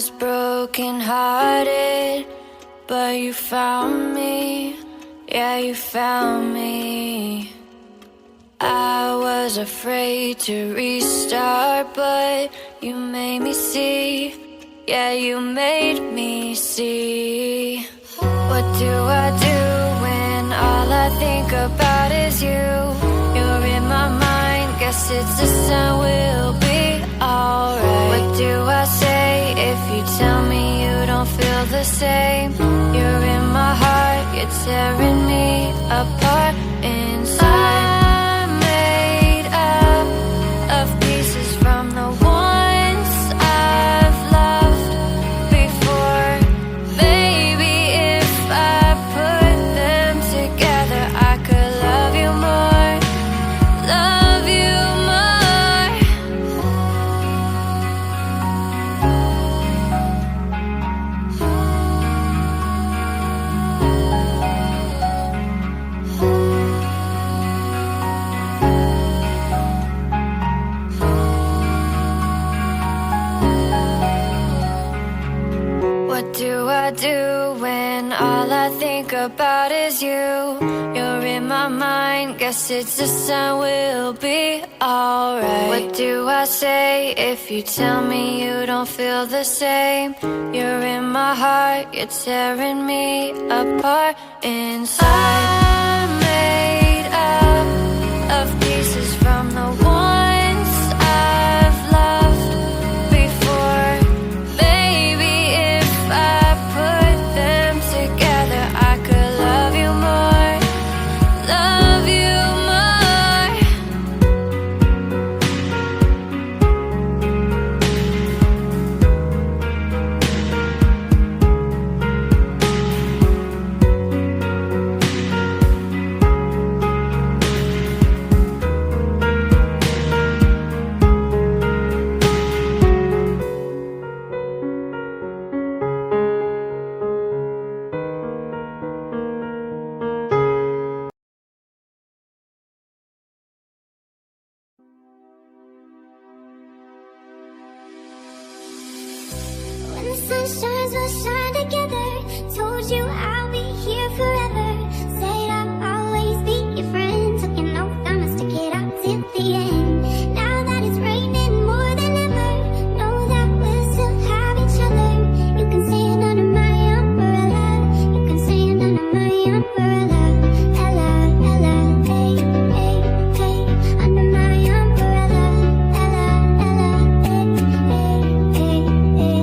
was broken hearted, but you found me, yeah, you found me. I was afraid to restart, but you made me see, yeah, you made me see. What do I do when all I think about is you? You're in my mind, guess it's a sign we'll be alright. What do I say if you tell me you don't feel the same? You're in my heart, you're tearing me apart inside. I'm made up of pieces from the ones I've loved before. Maybe if I put them together, I could love you more, love you more. What do I do when all I think about is you? You're in my mind, guess it's a sign we'll be alright. What do I say if you tell me you don't feel the same? You're in my heart, you're tearing me apart inside. I'm made up of pieces from the ones I've loved before. Maybe if I put them together, I could love you more, love you more. When the sun shines, we'll shine together. Told you I'll be here forever. Said I'll always be your friend. Took an oath, I'ma stick it out till the end. Now that it's raining more than ever, know that we'll still have each other. You can stay under my umbrella. You can stay under my umbrella. Ella, Ella, hey, hey, hey, under my umbrella. Ella, Ella, hey, hey, hey, hey.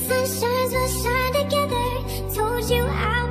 sun shines, we'll shine together. Told you I